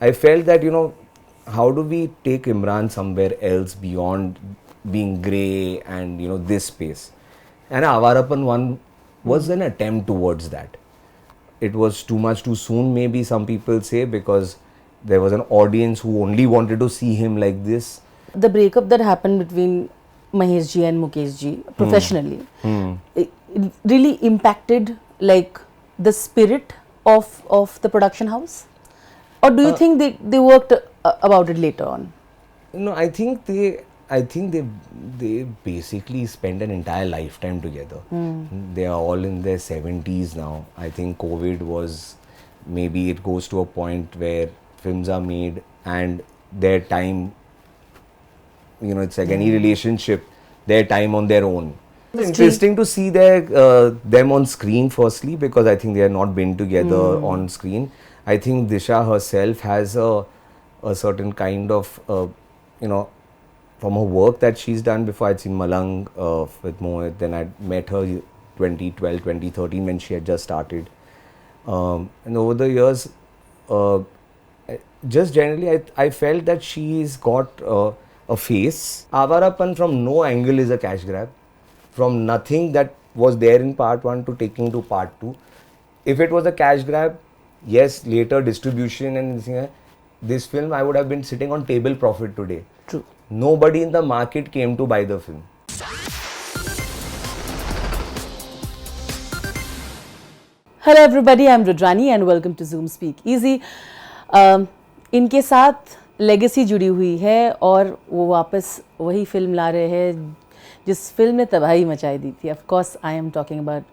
I felt that, how do we take Imran somewhere else beyond being grey and, this space? And Avarapan one was an attempt towards that. It was too much too soon, maybe some people say, because there was an audience who only wanted to see him like this. The breakup that happened between Mahesh ji and Mukesh ji professionally, it really impacted like the spirit of the production house? Or do you think they worked about it later on? No, I think they basically spent an entire lifetime together. They are all in their 70s now. I think COVID was, maybe it goes to a point where films are made and their time, it's like any relationship, their time on their own. It's interesting to see them on screen firstly, because I think they have not been together on screen. I think Disha herself has a certain kind of, from her work that she's done before. I'd seen Malang with Mohit, then I'd met her 2012, 2013 when she had just started. And over the years, just generally, I felt that she's got a face. Avarapan from no angle is a cash grab. From nothing that was there in part 1 to taking to part 2. If it was a cash grab, yes, later distribution and this film, I would have been sitting on table profit today. True. Nobody in the market came to buy the film. Hello everybody, I'm Rudrani and welcome to Zoom Speak Easy. इनके साथ legacy जुड़ी हुई है और वो वापस वही film ला रहे हैं जिस फिल्म ने तबाही मचाई दी थी. Of course, I am talking about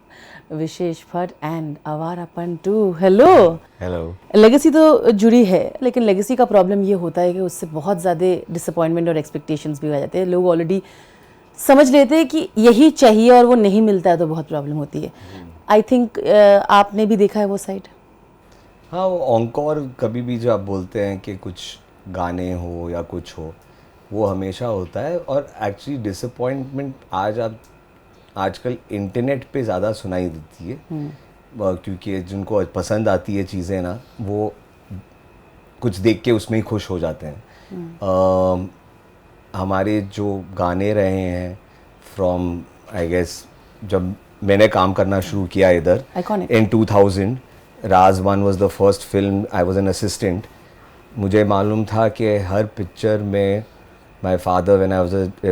Vishesh Bhatt and Awarapan 2. Hello. Hello. Legacy तो जुड़ी है, लेकिन लेगेसी का प्रॉब्लम ये होता है कि उससे बहुत ज़्यादा डिसअपॉइंटमेंट और एक्सपेक्टेशंस भी हो जाते हैं. लोग ऑलरेडी समझ लेते हैं कि यही चाहिए और वो नहीं मिलता है तो बहुत प्रॉब्लम होती है. आई थिंक आपने भी देखा है वो साइड. हाँ, वो ऑनकोर कभी भी जो आप बोलते हैं कि कुछ गाने हो या कुछ हो, वो हमेशा होता है. और एक्चुअली डिसअपॉइंटमेंट आजकल इंटरनेट पे ज़्यादा सुनाई देती है, क्योंकि जिनको पसंद आती है चीज़ें ना, वो कुछ देख के उसमें ही खुश हो जाते हैं. हमारे जो गाने रहे हैं फ्रॉम, आई गेस, जब मैंने काम करना शुरू किया इधर in 2000, Raaz 1 was the first film. I was an assistant. मुझे मालूम था कि हर पिक्चर में my father, when I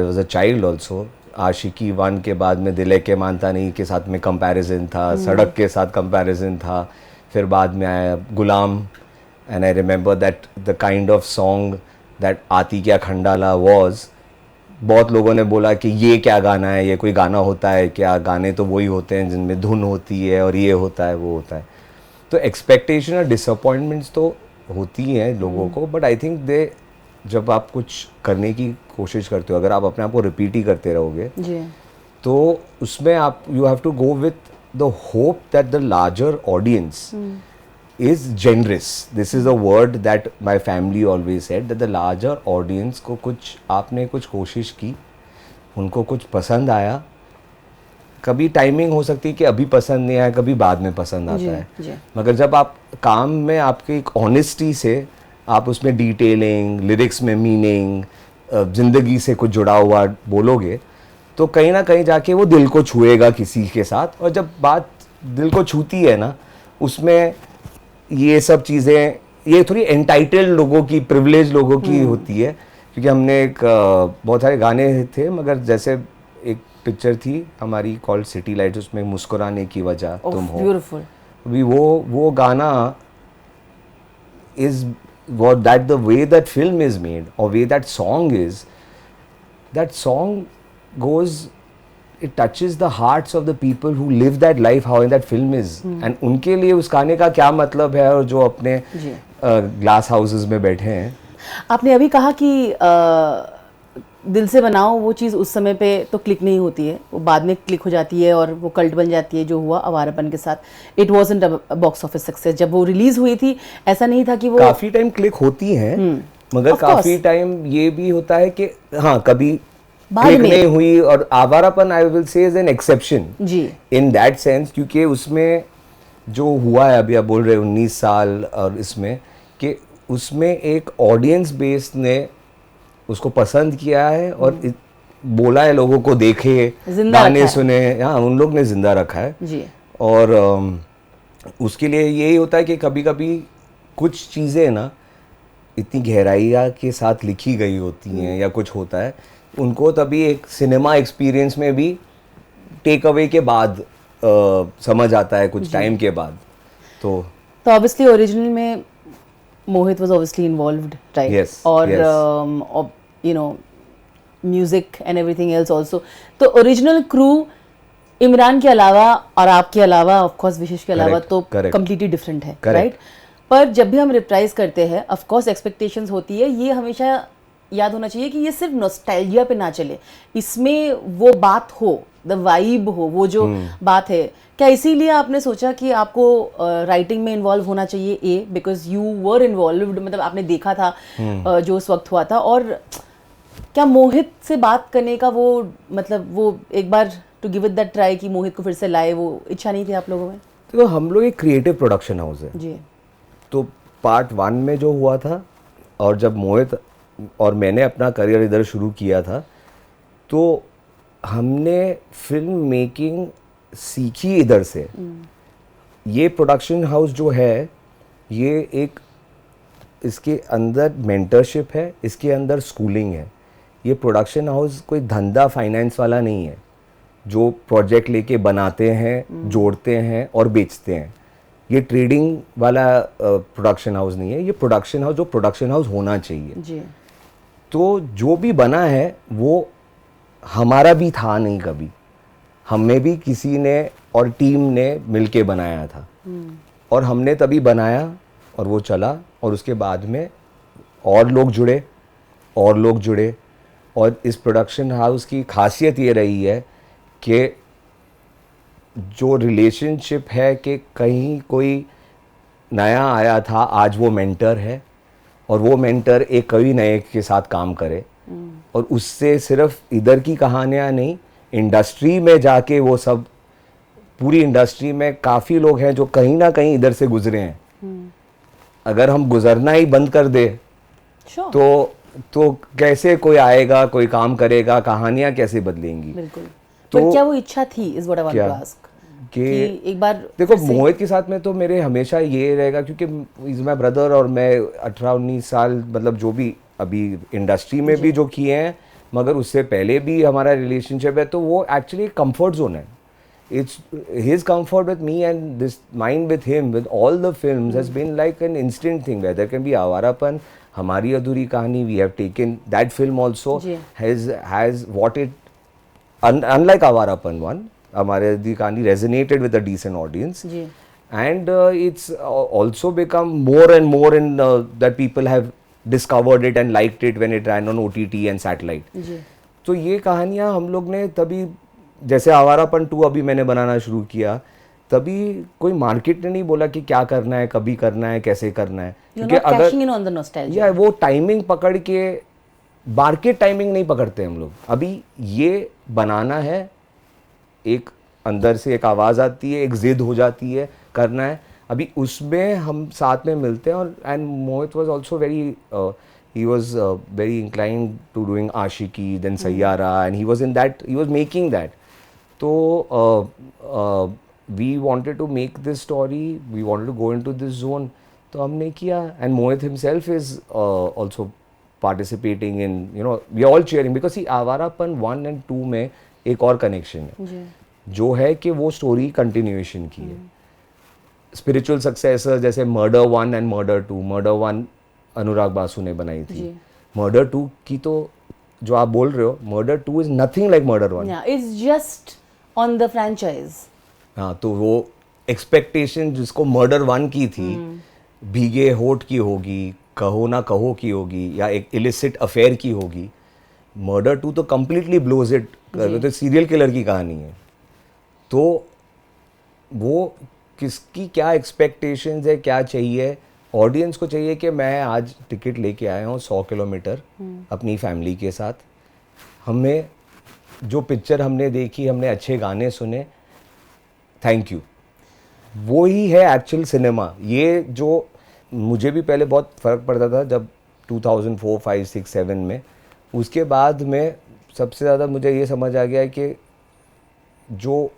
was a child also, Aashiqui 1 के बाद में दिले के मानता नहीं के साथ में कंपैरिजन था, सड़क के साथ कंपैरिजन था, फिर बाद में आया Ghulam. And I remember that the kind of song that आती क्या खंडाला वाज. बहुत लोगों ने बोला कि ये क्या गाना है, ये कोई गाना होता है क्या? गाने तो वही होते हैं जिनमें धुन होती है और ये होता है वो होता है. तो एक्सपेक्टेशन और डिसअपॉइंटमेंट्स तो होती हैं लोगों को, बट आई थिंक जब आप कुछ करने की कोशिश करते हो, अगर आप अपने आप को रिपीट ही करते रहोगे तो उसमें आप you have to go with the hope that the larger audience is generous. This is a word that my family always said, that the larger audience को आपने कुछ कोशिश की, उनको कुछ पसंद आया. कभी टाइमिंग हो सकती है कि अभी पसंद नहीं आया, कभी बाद में पसंद आता है. मगर जब आप काम में आपकी एक ऑनेस्टी से आप उसमें डिटेलिंग, लिरिक्स में मीनिंग, ज़िंदगी से कुछ जुड़ा हुआ बोलोगे, तो कहीं ना कहीं जाके वो दिल को छुएगा किसी के साथ. और जब बात दिल को छूती है ना, उसमें ये सब चीज़ें, ये थोड़ी एंटाइटल्ड लोगों की, प्रिविलेज लोगों की होती है. क्योंकि हमने बहुत सारे गाने थे, मगर जैसे एक पिक्चर थी हमारी कॉल्ड सिटी लाइट्स, उसमें मुस्कुराने की वजह तुम हो. ब्यूटीफुल. अभी वो गाना is what that the way that film is made or way that song goes, it touches the hearts of the people who live that life how in that film is. and उनके लिए उस गाने का क्या मतलब है, और जो अपने ग्लास हाउसेस में बैठे हैं. आपने अभी कहा कि दिल से बनाओ, वो चीज़ उस समय पे तो क्लिक नहीं होती है, वो बाद में क्लिक हो जाती है और वो कल्ट बन जाती है, जो हुआ आवारापन के साथ. It wasn't a box office success. जब वो रिलीज हुई थी ऐसा नहीं था कि वो काफ़ी टाइम क्लिक होती है, मगर काफ़ी टाइम ये भी होता है कि हाँ कभी क्लिक नहीं हुई. और Awarapan I will say is an exception in that sense, क्योंकि उसमें जो हुआ है, अभी आप बोल रहे 19 साल, और इसमें कि उसमें एक ऑडियंस बेस ने उसको पसंद किया है और बोला है लोगों को देखे, जिंदा गाने रखा है। सुने, हाँ उन लोग ने जिंदा रखा है। जी और उसके लिए यही होता है कि कभी कभी कुछ चीज़ें ना इतनी गहराइया के साथ लिखी गई होती हैं या कुछ होता है, उनको तभी एक सिनेमा एक्सपीरियंस में भी टेक अवे के बाद समझ आता है कुछ टाइम के बाद। तो ऑब्वियसली ओरिजिनल में Mohit was obviously involved, right? Yes, और yes. You know music and everything else also. तो ओरिजिनल क्रू इमरान के अलावा और आपके अलावा, ऑफ कोर्स विशेष के अलावा, Correct, तो correct. कम्प्लीटली डिफरेंट है, Correct. राइट? पर जब भी हम रिप्राइज करते हैं, ऑफ कोर्स एक्सपेक्टेशंस होती है, ये हमेशा याद होना चाहिए कि ये सिर्फ नॉस्टैल्जिया पे ना चले, इसमें वो बात हो, द वाइब हो, वो जो बात है। क्या इसीलिए आपने सोचा कि आपको राइटिंग में इन्वॉल्व होना चाहिए, बिकॉज यू वर इन्वॉल्व्ड, मतलब आपने देखा था जो उस वक्त हुआ था? और क्या मोहित से बात करने का वो, मतलब वो एक बार to give it that try कि मोहित को फिर से लाए, वो इच्छा नहीं थी आप लोगों में? तो हम लोग एक क्रिएटिव प्रोडक्शन हाउस है। जी तो पार्ट 1 में जो हुआ था, और जब मोहित और मैंने अपना करियर इधर शुरू किया था, तो हमने फिल्म मेकिंग सीखी इधर से। ये प्रोडक्शन हाउस जो है, ये एक, इसके अंदर मेंटरशिप है, इसके अंदर स्कूलिंग है। ये प्रोडक्शन हाउस कोई धंधा फाइनेंस वाला नहीं है जो प्रोजेक्ट लेके बनाते हैं, जोड़ते हैं और बेचते हैं। ये ट्रेडिंग वाला प्रोडक्शन हाउस नहीं है। ये प्रोडक्शन हाउस जो प्रोडक्शन हाउस होना चाहिए। जी तो जो भी बना है वो हमारा भी था नहीं कभी, हमें भी किसी ने और टीम ने मिलके बनाया था, और हमने तभी बनाया और वो चला। और उसके बाद में और लोग जुड़े, और लोग जुड़े। और इस प्रोडक्शन हाउस की खासियत ये रही है कि जो रिलेशनशिप है कि कहीं कोई नया आया था, आज वो मेंटर है, और वो मेंटर एक कवि नए के साथ काम करे, और उससे सिर्फ इधर की कहानियाँ नहीं, इंडस्ट्री में जाके वो सब, पूरी इंडस्ट्री में काफ़ी लोग हैं जो कहीं ना कहीं इधर से गुजरे हैं। अगर हम गुजरना ही बंद कर दे Sure. तो कैसे कोई आएगा, कोई काम करेगा, कहानियाँ कैसे बदलेंगी? बिल्कुल। तो पर क्या वो इच्छा थी, इज व्हाट आई वांट क्या? टू आस्क, कि एक बार देखो, फिर से- मोहित के साथ में तो मेरे हमेशा ये रहेगा, क्योंकि इज माई ब्रदर, और मैं 18-19 साल, मतलब जो भी अभी इंडस्ट्री में भी जो किए हैं, मगर उससे पहले भी हमारा रिलेशनशिप है, तो वो एक्चुअली कंफर्ट जोन है। It's his comfort with me and this mine with him with all the films has been like an instant thing, where there can be Avarapan, Hamari Adhuri Kahani, we have taken that film also, ji. has what it unlike Avarapan one, Hamari Adhuri Kahani resonated with a decent audience, ji and it's also become more and more in that people have discovered it and liked it when it ran on OTT and satellite. जी तो ये कहानियाँ हम लोग ने तभी, जैसे आवारापन 2 अभी मैंने बनाना शुरू किया, तभी कोई मार्केट ने नहीं बोला कि क्या करना है, कभी करना है, कैसे करना है, you not caching in on the nostalgia. या वो टाइमिंग पकड़ के, मार्केट टाइमिंग नहीं पकड़ते हम लोग। अभी ये बनाना है, एक अंदर से एक आवाज़ आती है, एक जिद हो जाती है, करना है, अभी उसमें हम साथ में मिलते हैं। और and Mohit was also very, he was very inclined to doing Ashiki, then Sayyara, and he was in that, he was making that. So we wanted to make this story, we wanted to go into this zone, तो हमने किया। And Mohit himself is also participating in, you know, we are all cheering because see, Avarapan 1 and 2 में एक और connection है जी जो है कि वो स्टोरी कंटिन्यूएशन की है। स्पिरिचुअल सक्सेसर जैसे मर्डर 1 एंड मर्डर 2, मर्डर 1 अनुराग बासु ने बनाई थी, जी। मर्डर 2 की तो जो आप बोल रहे हो, murder 2 is nothing like murder 1। या it's just on the franchise. हाँ, तो वो एक्सपेक्टेशन जिसको मर्डर 1 की थी, भीगे होठ की होगी, कहो ना कहो की होगी, या एक इलिसिट अफेयर की होगी, मर्डर 2 तो कंप्लीटली ब्लोज इट, तो सीरियल किलर की कहानी है। तो वो किसकी क्या एक्सपेक्टेशंस है, क्या चाहिए ऑडियंस को, चाहिए कि मैं आज टिकट लेके आया हूँ 100 किलोमीटर अपनी फैमिली के साथ, हमें जो पिक्चर हमने देखी, हमने अच्छे गाने सुने, थैंक यू, वो ही है एक्चुअल सिनेमा। ये जो मुझे भी पहले बहुत फ़र्क पड़ता था जब 2004, 5, 6, 7 में। उसके बाद में सबसे ज़्यादा मुझे ये समझ आ गया है कि जो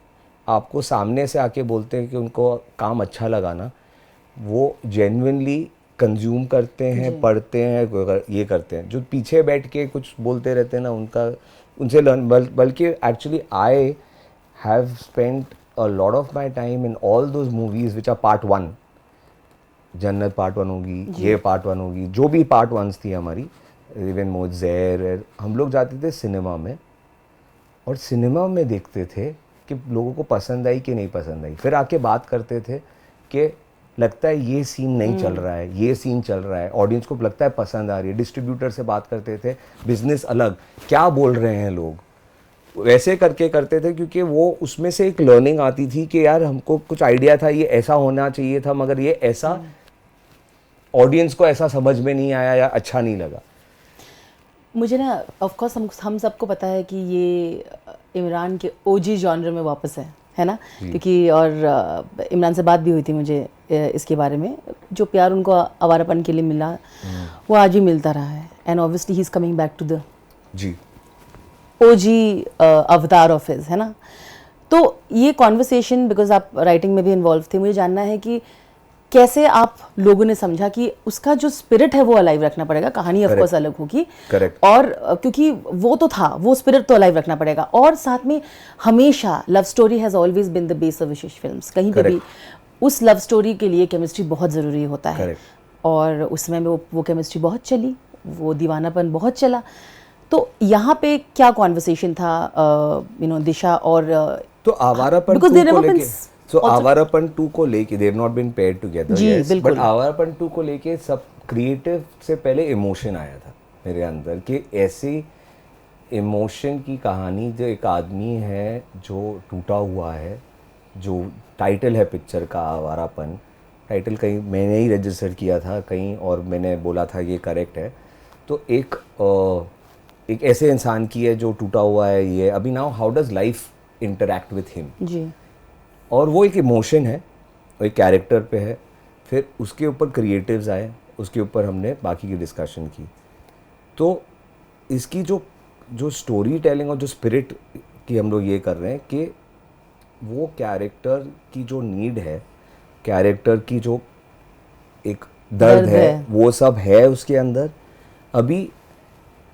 आपको सामने से आके बोलते हैं कि उनको काम अच्छा लगा ना, वो जेन्युइनली कंज्यूम करते हैं, पढ़ते हैं, ये करते हैं। जो पीछे बैठ के कुछ बोलते रहते हैं ना, उनसे लर्न, बल्कि actually I have spent a lot of my time in all those movies which are part 1। Jannat part 1 होगी, ये पार्ट 1 होगी, जो भी पार्ट 1 थी हमारी, इवन मोज़ेर, हम लोग जाते थे सिनेमा में और सिनेमा में देखते थे कि लोगों को पसंद आई कि नहीं पसंद आई। फिर आके बात करते थे कि लगता है ये सीन नहीं चल रहा है, ये सीन चल रहा है, ऑडियंस को लगता है पसंद आ रही है। डिस्ट्रीब्यूटर से बात करते थे, बिजनेस अलग, क्या बोल रहे हैं लोग, वैसे करके करते थे, क्योंकि वो उसमें से एक लर्निंग आती थी कि यार हमको कुछ आइडिया था ये ऐसा होना चाहिए था, मगर ये ऐसा ऑडियंस को ऐसा समझ में नहीं आया या अच्छा नहीं लगा। मुझे ना ऑफ कोर्स हम सबको पता है कि ये इमरान के ओजी जॉनर में वापस है ना, क्योंकि और इमरान से बात भी हुई थी मुझे इसके बारे में। जो प्यार उनको आवारापन के लिए मिला वो आज भी मिलता रहा है, and obviously he is coming back to the G OG avatar of his, है ना। तो ये कॉन्वर्सेशन, बिकॉज आप राइटिंग में भी इन्वॉल्व थे, मुझे जानना है कि कैसे आप लोगों ने समझा कि उसका जो स्पिरिट है वो अलाइव रखना पड़ेगा। कहानी ऑफ कोर्स अलग होगी, और क्योंकि वो तो था, वो स्पिरिट तो अलाइव रखना पड़ेगा। और साथ में हमेशा love story has always been the base of Vishesh films. कहीं पे भी उस लव स्टोरी के लिए केमिस्ट्री बहुत ज़रूरी होता है, और उस समय में वो केमिस्ट्री बहुत चली, वो दीवानापन बहुत चला। तो यहाँ पे क्या कॉन्वर्सेशन था दिशा और तो आवारापन आवारापन 2 को लेके they have not been paired together, yes, but Awarapan 2 को लेके सब क्रिएटिव से पहले इमोशन आया था मेरे अंदर कि ऐसे इमोशन की कहानी, जो एक आदमी है जो टूटा हुआ है, जो टाइटल है पिक्चर का आवारापन, टाइटल कहीं मैंने ही रजिस्टर किया था कहीं और मैंने बोला था ये करेक्ट है। तो एक ऐसे इंसान की है जो टूटा हुआ है, ये अभी now how does life interact with him ji, और वो एक इमोशन है, वो एक कैरेक्टर पे है। फिर उसके ऊपर क्रिएटिव्स आए, उसके ऊपर हमने बाकी की डिस्कशन की। तो इसकी जो स्टोरी टेलिंग और जो स्पिरिट की हम लोग ये कर रहे हैं कि वो कैरेक्टर की जो नीड है, कैरेक्टर की जो एक दर्द है, वो सब है उसके अंदर। अभी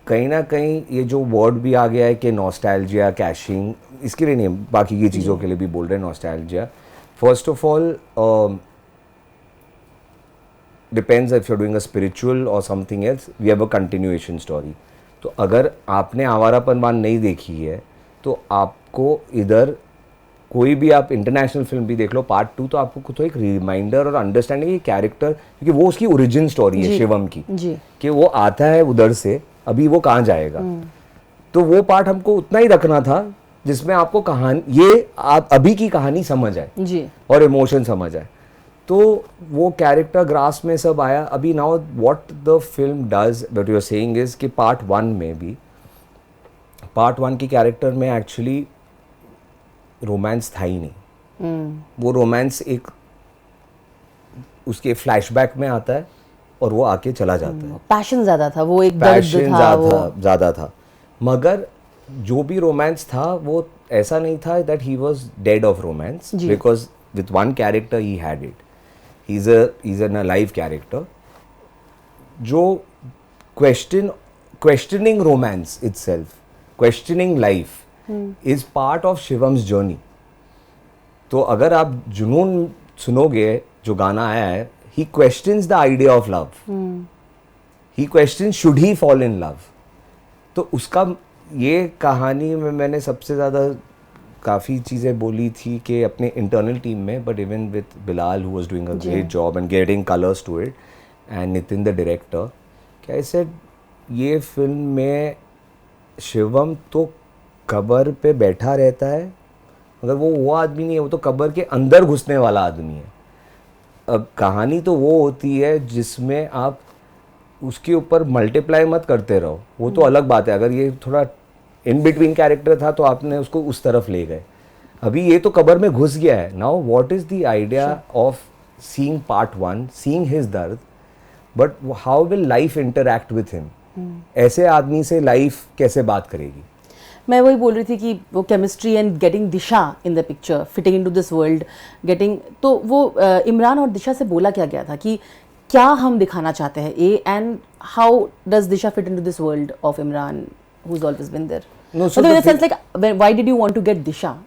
कहीं ना कहीं ये जो वर्ड भी आ गया है कि नॉस्टैल्जिया, कैशिंग, इसके लिए नहीं, बाकी की चीज़ों के लिए भी बोल रहे हैं nostalgia. First of all depends if you are doing a spiritual और something else, we have a continuation story. तो अगर आपने आवारापन बान नहीं देखी है तो आपको इधर कोई भी आप इंटरनेशनल फिल्म भी देख लो पार्ट 2, तो आपको कुछ एक रिमाइंडर और अंडरस्टैंडिंग ये कैरेक्टर, क्योंकि वो उसकी ओरिजिन स्टोरी है शिवम की, कि वो आता है उधर से, अभी वो कहाँ जाएगा। तो वो पार्ट हमको उतना ही रखना था जिसमें आपको कहानी, ये आप अभी की कहानी समझ आए जी, और इमोशन समझ आए। तो वो कैरेक्टर ग्रास में सब आया। अभी now what the film does, what you are saying is कि पार्ट 1 में भी, पार्ट 1 की कैरेक्टर में एक्चुअली रोमांस था ही नहीं। वो रोमांस एक उसके फ्लैशबैक में आता है और वो आके चला जाता है। पैशन ज्यादा था, वो एक दर्द था, ज्यादा था। मगर जो भी रोमांस था वो ऐसा नहीं था that he was dead of romance, because with one character he had it. He is an alive character जो questioning romance itself, questioning life is part of Shivam's journey. तो अगर आप जुनून सुनोगे, जो गाना आया है, he questions the idea of love. He questions should he fall in love. तो उसका ये कहानी में मैंने सबसे ज़्यादा काफ़ी चीज़ें बोली थी कि अपने इंटरनल टीम में, but even with Bilal who was doing a great job and getting colours to it, and Nitin the director, I said ये फिल्म में शिवम तो कब्र पे बैठा रहता है, मगर वो आदमी नहीं है, वो तो कब्र के अंदर घुसने वाला आदमी है। अब कहानी तो वो होती है जिसमें आप उसके ऊपर मल्टीप्लाई मत करते रहो, वो तो अलग बात है। अगर ये थोड़ा इन बिटवीन कैरेक्टर था तो आपने उसको उस तरफ ले गए। अभी ये तो कब्र में घुस गया है। Now what is the idea of seeing part 1, seeing his dard, but how will life interact with him? ऐसे आदमी से life कैसे बात करेगी? मैं वही बोल रही थी कि वो chemistry and getting Disha in the picture, fitting into this world, getting, तो वो इमरान और दिशा से बोला क्या गया था कि क्या हम दिखाना चाहते हैं ए, and how does Disha fit into this world of Imran who has always been there? No, so मतलब in the the sense like why did you want to get Disha?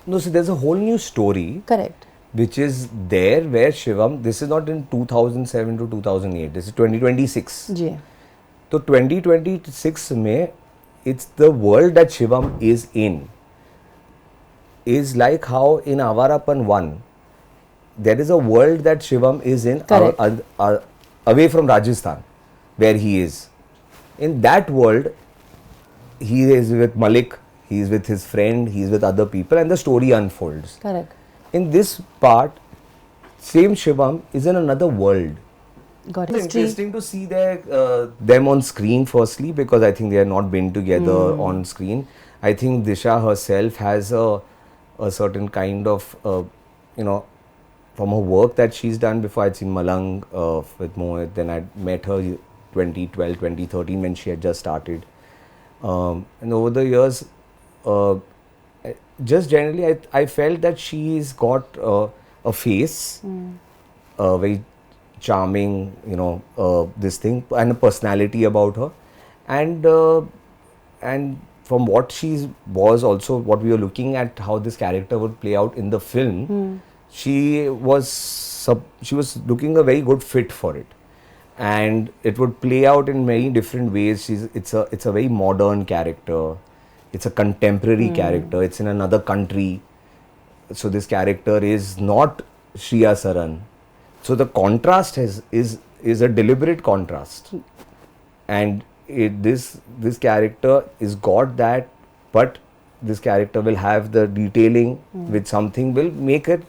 No, so there's a whole new story correct. which is there where Shivam, this is not in 2007 to 2008, this is 2026. जी. तो 2026 में it's the world that Shivam is in is like how in Avarapan 1 there is a world that Shivam is in Correct. away from Rajasthan where he is. In that world he is with Malik, he is with his friend, he is with other people and the story unfolds. Correct. In this part, same Shivam is in another world. Got It's history. interesting to see them on screen firstly because I think they have not been together on screen. I think Disha herself has a certain kind of from her work that she's done before. I'd seen Malang with Mohit, then I'd met her 2012, 2013 when she had just started. And over the years, just generally I felt that she's got a face, very charming, this thing, and a personality about her, and from what she was also what we were looking at how this character would play out in the film, she was looking a very good fit for it, and it would play out in many different ways. It's a very modern character, it's a contemporary character, it's in another country, so this character is not Shriya Saran. So the contrast is a deliberate contrast, and this character is got that, but this character will have the detailing with something will make it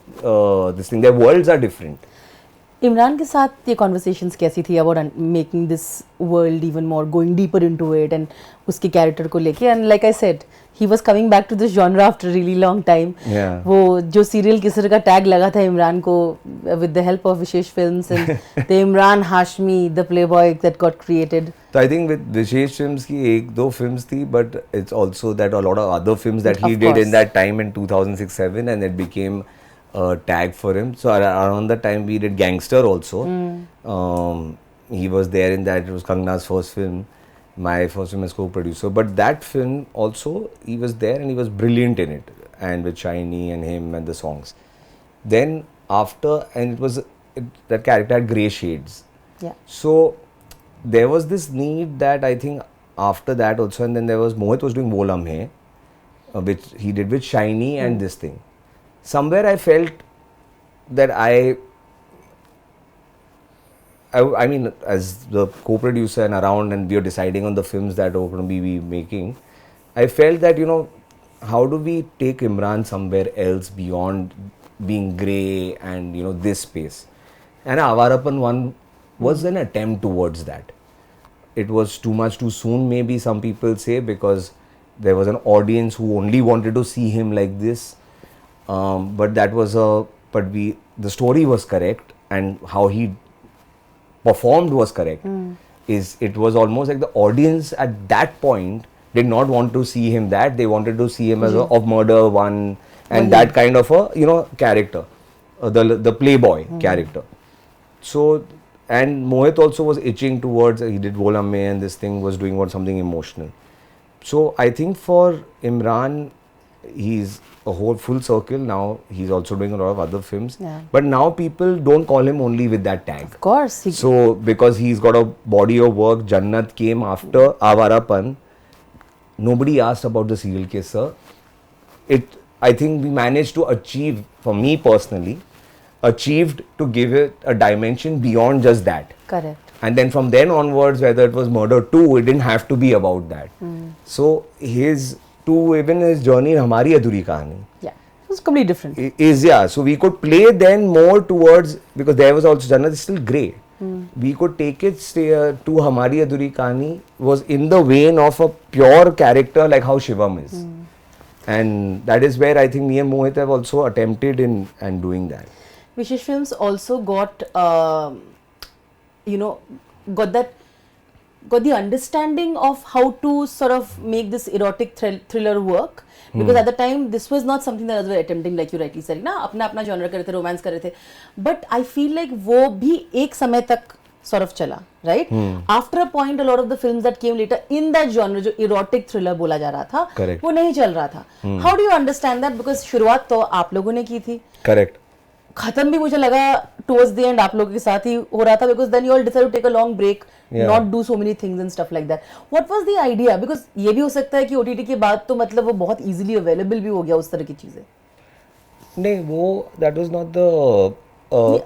this thing. Their worlds are different. Imran के साथ ये conversations कैसी थी about making this world even more, going deeper into it, and उसके character को लेके? And like I said, he was coming back to this genre after really long time. वो जो सीरियल किसर का टैग लगा था इमरान को with the help of Vishesh films and the Imran Hashmi the playboy that got created. So I think with Vishesh Films की एक दो films थी, but it's also that a lot of other films that he Of did course. in that time in 2006-07, and it became a tag for him. So around that time we did Gangster also. He was there in that. It was Kangna's first film, my first film as co-producer. But that film also he was there and he was brilliant in it, and with Shiny and him and the songs. Then after, and that character had grey shades. Yeah. So there was this need that I think after that also, and then there was Mohit was doing Wolam Hai, which he did with Shiny and this thing. Somewhere I felt that I mean, as the co-producer and around, and we were deciding on the films that we're going to be making, I felt that how do we take Imran somewhere else beyond being grey and this space, and Avarapan 1 was an attempt towards that. It was too much too soon, maybe some people say, because there was an audience who only wanted to see him like this. But the story was correct, and how he performed was correct. It was almost like the audience at that point did not want to see him that, they wanted to see him as of Murder 1 and that kind of a character, the playboy character. So, and Mohit also was itching towards, he did Wolam Hai, and this thing was doing something emotional. So I think for Imran, he's a whole full circle now. He's also doing a lot of other films. Yeah. But now people don't call him only with that tag. Of course. So because he's got a body of work, Jannat came after Avarapan. Nobody asked about the serial kisser. I think we managed to achieve, for me personally, achieved to give it a dimension beyond just that. Correct. And then from then onwards, whether it was Murder 2, it didn't have to be about that. So even his journey, Hamari Adhuri Kahani, Yeah. It was completely different. is, so we could play then more towards, because there was also Jannat is still grey. We could take it to Hamari Adhuri Kahani was in the vein of a pure character like how Shivam is. And that is where I think me and Mohit have also attempted in and doing that. Vishesh Films also got, you know, got that, got the understanding of how to sort of make this erotic thriller work. Because at the time this was not something that others were attempting, like you rightly said, ना अपना अपना genre कर रहे थे, romance कर रहे थे. But I feel like वो भी एक समय तक sort of चला, right? After a point, a lot of the films that came later in that genre, जो erotic thriller बोला जा रहा था, Correct. वो नहीं चल रहा था. How do you understand that? Because शुरुआत तो आप लोगों ने की थी. Correct. खत्म भी मुझे लगा towards the end आप लोगों के साथ ही हो रहा था, because then you all decided to take a long break, not do so many things and stuff like that. What was the idea? Because ये भी हो सकता है कि OTT के बाद तो मतलब वो बहुत easily available भी हो गया उस तरह की चीजें. नहीं वो that was not the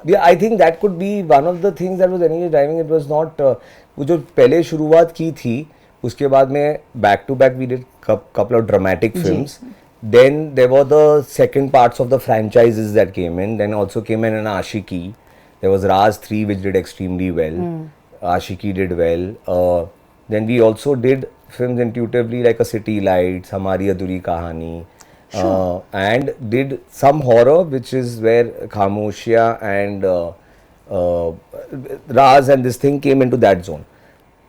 yeah, I think that could be one of the things that was anyway driving. It was not वो जो पहले शुरुआत की थी उसके बाद में back to back we did couple of dramatic films. Then there were the second parts of the franchises that came in. Then also came in an Ashiki. There was Raz 3 which did extremely well. Ashiki did well. Then we also did films intuitively like a City Lights, Hamari Adhuri Kahani. And did some horror, which is where Khamoshiya and Raz and this thing came into that zone.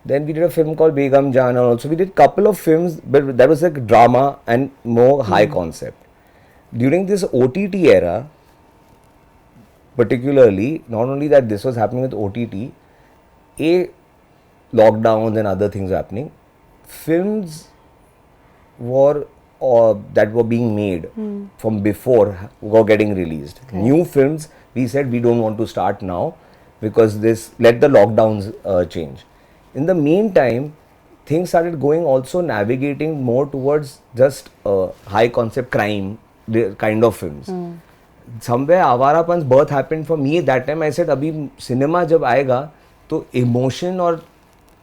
Then we did a film called Begum Jaan, and also we did couple of films, but that was like drama and more high concept. During this OTT era, particularly, not only that this was happening with OTT, lockdowns and other things happening, films were that were being made from before were getting released. New films, we said we don't want to start now because let the lockdowns change. In the meantime, things started going also navigating more towards just high concept crime kind of films. Somewhere Avarapan's birth happened for me. That time I said abhi cinema jab aayega to emotion और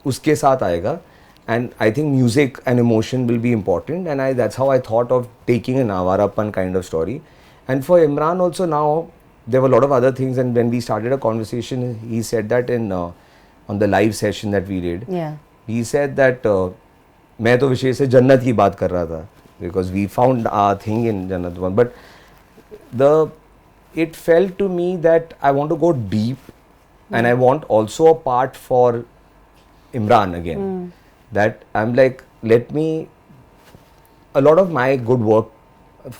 उसके साथ आएगा. And I think music and emotion will be important, and that's how I thought of taking an Avarapan kind of story. And for Imran also now, there were a lot of other things, and when we started a conversation, he said that on the live session that we did, he said that मैं तो विशेष से जन्नत की बात कर रहा था, because we found our thing in Jannat one, but it felt to me that I want to go deep, and I want also a part for Imran again. That I'm like, a lot of my good work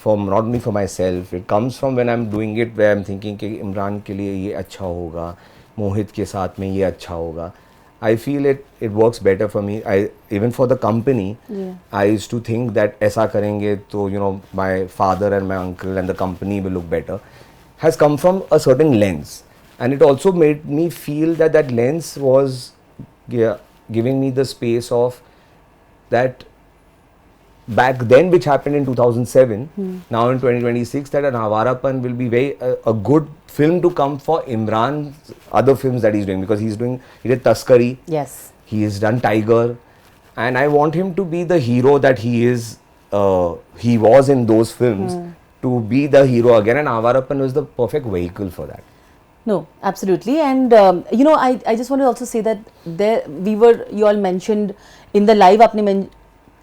not only for myself, it comes from when I'm doing it where I'm thinking कि इमरान के लिए ये अच्छा होगा, मोहित के साथ में ये अच्छा होगा. I feel it works better for me. Even for the company, I used to think that ऐसा करेंगे तो my father and my uncle and the company will look better. Has come from a certain lens, and it also made me feel that lens was giving me the space of that back then, which happened in 2007, now in 2026, that an Avarapan will be a good film to come for Imran's other films that he's doing, because he did Taskari, he has done Tiger, and I want him to be the hero that he was in those films, to be the hero again, and Avarapan was the perfect vehicle for that. No, absolutely. And I just want to also say that you all mentioned in the live, आपने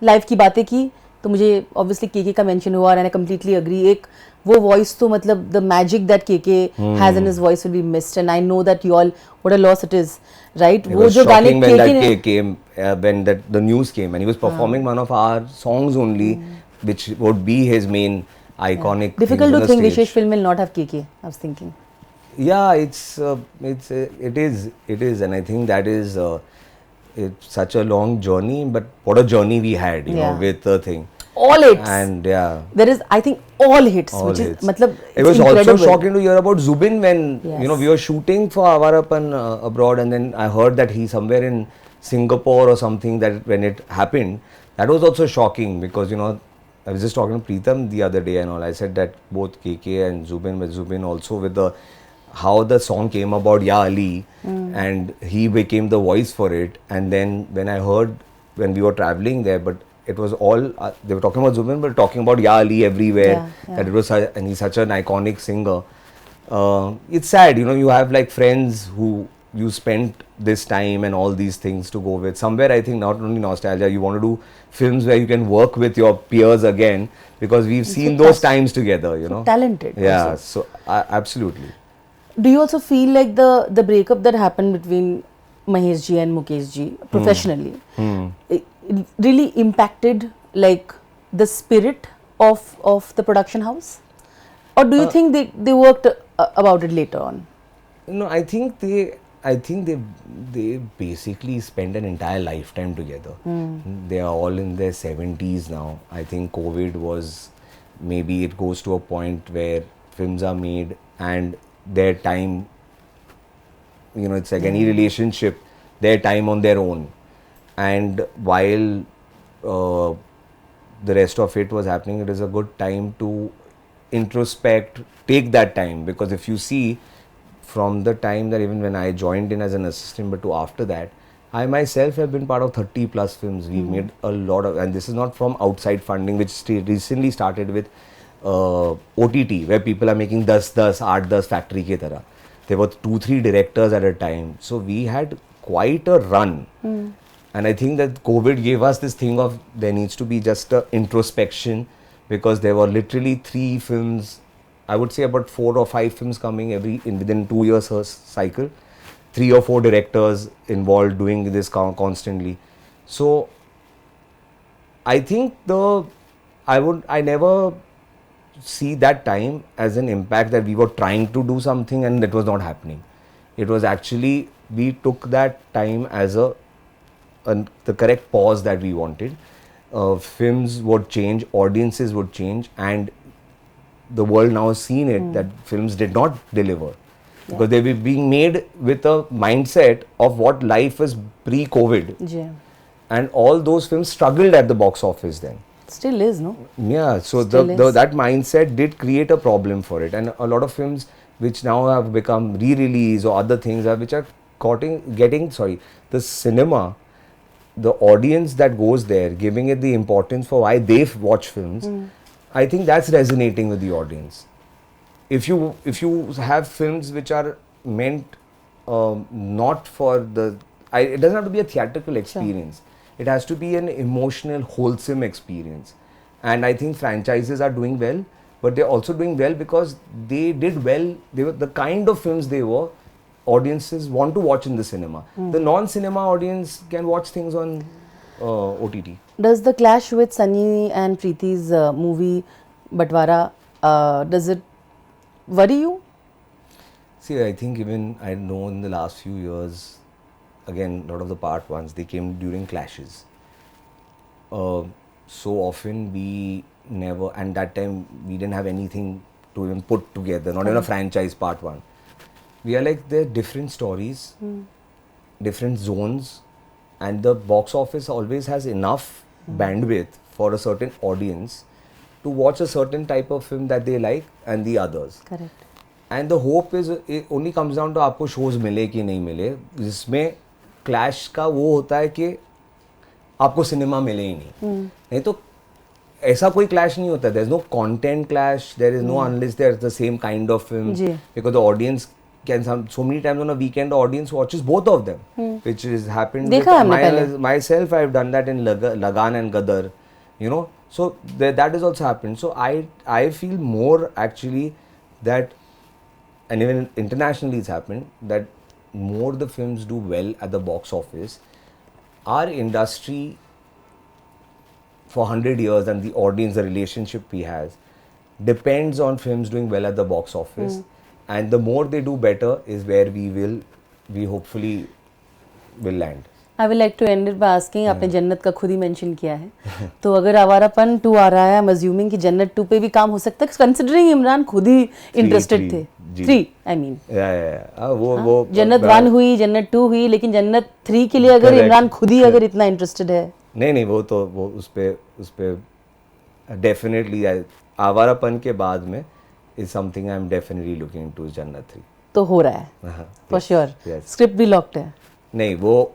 live की बातें की, तो मुझे obviously KK का mention हुआ, and I completely agree. एक वो voice तो मतलब the magic that KK has in his voice will be missed, and I know that you all, what a loss it is, right? It was shocking when that came, when the news came, and he was performing one of our songs only, which would be his main iconic. Difficult to think Vishesh film will not have KK, I was thinking. Yeah, it is, and I think that is it's such a long journey, but what a journey we had, with the thing. All hits. And there is, I think, all hits. Which is, it was incredible. Also shocking to hear about Zubin when we were shooting for Avarapan abroad, and then I heard that he's somewhere in Singapore or something. That when it happened, that was also shocking, because I was just talking to Preetham the other day and all. I said that both KK and Zubin, with Zubin also with how the song came about, Ya Ali, and he became the voice for it. And then when I heard, when we were traveling there, but it was all, they were talking about Zubin, but talking about Ya Ali everywhere, that it was, and he's such an iconic singer. It's sad, you have like friends who you spent this time and all these things to go with. Somewhere I think not only nostalgia, you want to do films where you can work with your peers again, because we've seen those times together, So talented. Yeah, also. so absolutely. Do you also feel like the breakup that happened between Mahesh ji and Mukesh ji professionally it really impacted like the spirit of the production house, or do you think they worked about it later on? No, I think they basically spent an entire lifetime together. They are all in their 70s now. I think COVID was, maybe it goes to a point where films are made and their time, it's like any relationship, their time on their own. And while the rest of it was happening, it is a good time to introspect, take that time, because if you see from the time that even when I joined in as an assistant, but to after that, I myself have been part of 30 plus films. We've made a lot of, and this is not from outside funding, which recently started with OTT, where people are making 10-10, 8-10 factory ke tarah. There were 2-3 directors at a time. So we had quite a run. And I think that COVID gave us this thing of there needs to be just a introspection, because there were literally 3 films, I would say about 4 or 5 films coming within 2 years cycle, 3 or 4 directors involved doing this constantly. So I think I never see that time as an impact that we were trying to do something and it was not happening. It was actually, we took that time as the correct pause that we wanted. Films would change, audiences would change, and the world now has seen it that films did not deliver, because they were being made with a mindset of what life was pre-COVID. Yeah. And all those films struggled at the box office then. Still is, no? Yeah, so Still is. that mindset did create a problem for it, and a lot of films which now have become re-release or other things which are getting the cinema, the audience that goes there, giving it the importance for why they watch films. I think that's resonating with the audience. If you have films which are meant not for it doesn't have to be a theatrical experience. It has to be an emotional, wholesome experience. And I think franchises are doing well, but they're also doing well because they did well. They were the kind of films they were, audiences want to watch in the cinema. The non-cinema audience can watch things on OTT. Does the clash with Sunny and Preeti's movie Batwara, does it worry you? See, I think even I know in the last few years, again, a lot of the part ones, they came during clashes. So often we never, and that time we didn't have anything to even put together, not even a franchise part one. We are like, they're different stories, different zones, and the box office always has enough bandwidth for a certain audience to watch a certain type of film that they like and the others. Correct. And the hope is, it only comes down to आपको shows मिले कि नहीं मिले, जिसमें clash का वो होता है कि आपको सिनेमा मिले ही नहीं तो ऐसा कोई clash नहीं होता. There is no content clash, there is no, unless there is the same kind of film, because the audience can so many times on a weekend the audience watches both of them, which has happened with myself. I've done that in Lagan and Gadar, so that has also happened. So I feel more actually that, and even internationally it's happened, that more the films do well at the box office, our industry for 100 years and the audience, the relationship we has, depends on films doing well at the box office. And the more they do better is where we hopefully will land. I would like to end it by asking, आपने जन्नत का खुद ही mention किया है, तो अगर आवारापन 2 आ रहा है, I'm assuming कि जन्नत 2 पे भी काम हो सकता है, considering इमरान खुद ही इंटरेस्टेड थे. 3 I mean. वो जन्नत 1 हुई, जन्नत 2 हुई, लेकिन जन्नत 3 के लिए अगर इमरान खुद ही अगर इतना इंटरेस्टेड है. नहीं वो उस पे डेफिनेटली आवारापन के बाद में is something I'm definitely looking into Jannat 3. तो हो रहा है for sure. स्क्रिप्ट भी लॉक्ड है. नहीं, वो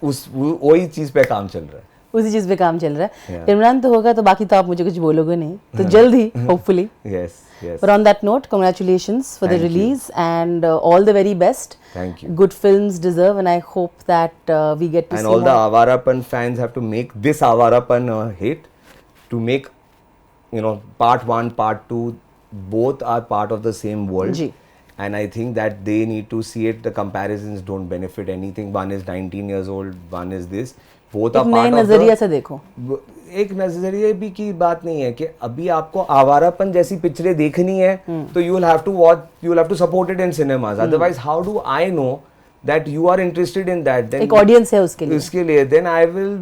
वही चीज पे काम चल रहा है. उसी चीज पे काम चल रहा है. इमरान तो होगा, तो बाकी तो आप मुझे कुछ बोलोगे नहीं, तो जल्द ही hopefully. Yes. But on that note, congratulations for the release and all the very best. Thank you. Good films deserve, and I hope that we get to see more. And all the Avarapan fans have to make this Avarapan a hit, to make, part 1, part 2, both are part of the same world. Ji. and I think that they need to see it. The comparisons don't benefit anything. One is 19 years old, one is this. Both एक are नए part of नजरिया the से देखो. एक नजरिए भी की बात नहीं है कि अभी आपको आवारापन जैसी पिक्चरें देखनी है तो you will have to watch, you will have to support it in cinemas. Otherwise how do I know that you are interested in that? Then एक ऑडियंस है उसके लिए. then I will,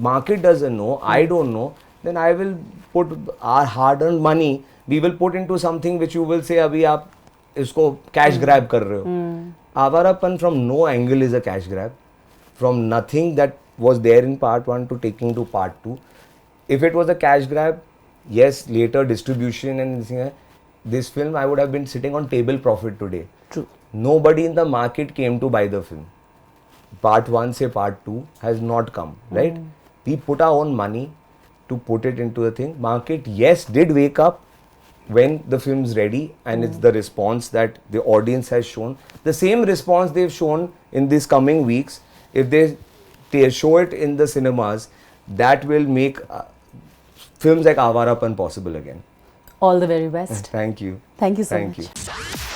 market doesn't know, I don't know, then I will put our hard earned money, we will put into something which you will say अभी आप इसको cash grab कर रहे हो. Awarapan from no angle is a cash grab. From nothing that was there in part 1 to taking to part 2. If it was a cash grab, yes, later distribution and this film I would have been sitting on table profit today. True. Nobody in the market came to buy the film. Part 1 say part 2 has not come, right? We put our own money to put it into the thing. Market, yes, did wake up when the film's ready, and it's the response that the audience has shown. The same response they've shown in these coming weeks. If they show it in the cinemas, that will make films like Avarapan possible again. All the very best. Thank you. Thank you so Thank much. you.